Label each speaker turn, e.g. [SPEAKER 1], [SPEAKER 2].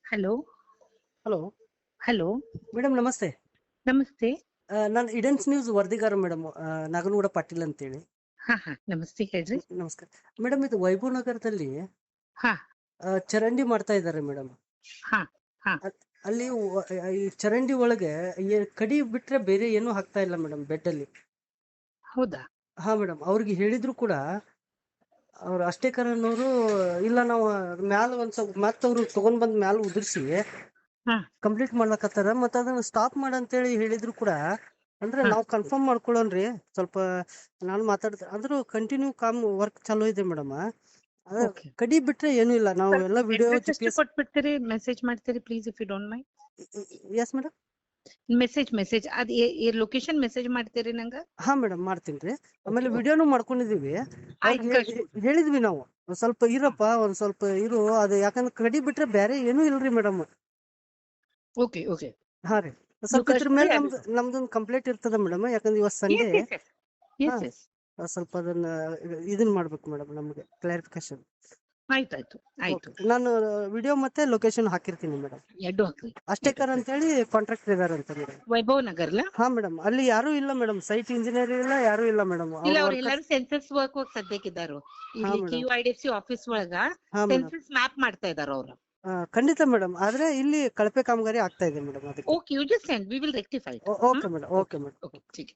[SPEAKER 1] Hello
[SPEAKER 2] hello
[SPEAKER 1] hello
[SPEAKER 2] madam ನಮಸ್ತೆ.
[SPEAKER 1] ನಮಸ್ತೆ.
[SPEAKER 2] ನಾನು ಇಡೆನ್ಸ್ ನ್ಯೂಸ್ ವರದಿಗಾರ ಮೇಡಮ್, ನಾಗನಗೌಡ ಪಾಟೀಲ್ ಅಂತೇಳಿ.
[SPEAKER 1] ಹಾ ನಮಸ್ತೆ ಹೇಳ್ರಿ.
[SPEAKER 2] ನಮಸ್ಕಾರ ಮೇಡಮ್. ಇದು ವೈಭವ್ ನಗರದಲ್ಲಿ
[SPEAKER 1] ಹಾ
[SPEAKER 2] ಚರಂಡಿ ಮಾಡ್ತಾ ಇದ್ದಾರೆ ಮೇಡಮ್.
[SPEAKER 1] ಹಾ ಹಾ
[SPEAKER 2] ಅಲ್ಲಿ ಈ ಚರಂಡಿ ಒಳಗೆ ಕಡಿ ಬಿಟ್ರೆ ಬೇರೆ ಏನೂ ಹಾಕ್ತಾ ಇಲ್ಲ ಮೇಡಮ್, ಬೆಡ್ ಅಲ್ಲಿ.
[SPEAKER 1] ಹೌದಾ?
[SPEAKER 2] ಹಾ ಮೇಡಮ್, ಅವ್ರಿಗೆ ಹೇಳಿದ್ರು ಕೂಡ ಅವ್ರು ಅಷ್ಟೇ ಕರನವರು ಇಲ್ಲ, ನಾವು ಮ್ಯಾಲ ಒಂದ್ ಸ್ವಲ್ಪ ಮತ್ತೆ ಅವ್ರು ತಗೊಂಡ್ ಬಂದ್ ಮ್ಯಾಲ ಉದುರ್ಸಿ
[SPEAKER 1] ಹಾ
[SPEAKER 2] ಕಂಪ್ಲೀಟ್ ಮಾಡ್ಲಕತ್ತಾರ. ಮತ್ತ ಅದನ್ನ ಸ್ಟಾಪ್ ಮಾಡಂತೇಳಿ ಹೇಳಿದ್ರು ಕೂಡ, ಅಂದ್ರೆ
[SPEAKER 1] ಹಾ
[SPEAKER 2] ನಾವು ಕನ್ಫರ್ಮ್ ಮಾಡ್ಕೊಳ್ಳೋಣ್ರಿ ಸ್ವಲ್ಪ. ನಾನು ಮಾತಾಡ್ದೆ ಅಂದ್ರೂ ಕಂಟಿನ್ಯೂ ವರ್ಕ್ ಚಾಲೂ ಇದೆ ಮೇಡಮ್.
[SPEAKER 1] ಓಕೆ.
[SPEAKER 2] ಕಡಿ ಬಿಟ್ರೆ ಏನೂ ಇಲ್ಲ. ನಾವು ಎಲ್ಲ ವಿಡಿಯೋ
[SPEAKER 1] ಅಡ್ರೆಸ್ ಎಷ್ಟು
[SPEAKER 2] GPS.
[SPEAKER 1] ಕೊಟ್ಬಿಡ್ತೀರಿ? ಮೆಸೇಜ್ ಮಾಡ್ತೀರಿ please, if you don't mind.
[SPEAKER 2] Yes madam.
[SPEAKER 1] Message ಅದ್ ಲೊಕೇಶನ್ ಮೆಸೇಜ್ ಮಾಡ್ತೀರಿ ನಂಗ?
[SPEAKER 2] ಹಾ ಮೇಡಮ್, ಮಾಡ್ತೀನಿ. ಆಮೇಲೆ
[SPEAKER 1] Okay,
[SPEAKER 2] ವಿಡಿಯೋನು ಮಾಡ್ಕೊಂಡಿದೀವಿ. ಅವ್ರಿಗೆ ಹೇಳಿದ್ವಿ ನಾವು, ಒಂದ್ ಸ್ವಲ್ಪ ಇರಪ್ಪ, ಒಂದ್ ಸ್ವಲ್ಪ ಇರು ಅದು, ಯಾಕಂದ್ರೆ ಕಡಿ ಬಿಟ್ರೆ ಬೇರೆ ಏನೂ ಇಲ್ರಿ ಮೇಡಮ್.
[SPEAKER 1] Okay okay.
[SPEAKER 2] ಹಾ ರೀ, ಸ್ವಲ್ಪ ಇದ್ರ ಮೇಲೆ ನಮ್ದೊಂದು ಕಂಪ್ಲೇಂಟ್ ಇರ್ತದ ಮೇಡಮ್. ಯಾಕಂದ್ರೆ ಇವತ್ತು ಸಂಡೇ. ಹಾ, ಸ್ವಲ್ಪ ಅದನ್ನ ಇದನ್ ಮಾಡ್ಬೇಕು ಮೇಡಮ್, ನಮ್ಗೆ ಕ್ಲಾರಿಫಿಕೇಶನ್.
[SPEAKER 1] ಆಯ್ತು.
[SPEAKER 2] ನಾನು ವಿಡಿಯೋ ಮತ್ತೆ ಲೊಕೇಶನ್ ಹಾಕಿರ್ತೀನಿ ಮೇಡಮ್.
[SPEAKER 1] ಎರಡು ಹಾಕ್ರಿ.
[SPEAKER 2] ಅಷ್ಟೇಕರ್ ಅಂತ ಹೇಳಿ ಕಾಂಟ್ರಾಕ್ಟರ್ ಇದಾರೆ ಅಂತ ಮೇಡಮ್.
[SPEAKER 1] ವೈಭವ್ ನಗರ್ಲ?
[SPEAKER 2] ಹಾ ಮೇಡಮ್, ಅಲ್ಲಿ ಯಾರು ಇಲ್ಲ ಮೇಡಮ್, ಸೈಟ್ ಇಂಜಿನಿಯರ್ ಇಲ್ಲ, ಯಾರು ಇಲ್ಲ ಮೇಡಮ್.
[SPEAKER 1] ಇಲ್ಲ, ಅವ್ರ ಎಲ್ಲಾರು ಸೆನ್ಸಸ್ ವರ್ಕ್ ಸದ್ಯಕ್ಕಿದ್ದಾರು. ಇಲ್ಲಿ QIDFC ಆಫೀಸ್ ಒಳಗ ಸೆನ್ಸಸ್ ಮ್ಯಾಪ್ ಮಾಡ್ತಾ ಇದಾರ ಅವ್ರು.
[SPEAKER 2] ಖಂಡಿತ ಮೇಡಮ್, ಆದ್ರೆ ಇಲ್ಲಿ ಕಳಪೆ ಕಾಮಗಾರಿ ಆಗ್ತಾ ಇದೆ ಮೇಡಮ್. ಅದಕ್ಕೆ
[SPEAKER 1] okay, you just send, we will rectify.
[SPEAKER 2] Okay madam.
[SPEAKER 1] Okay.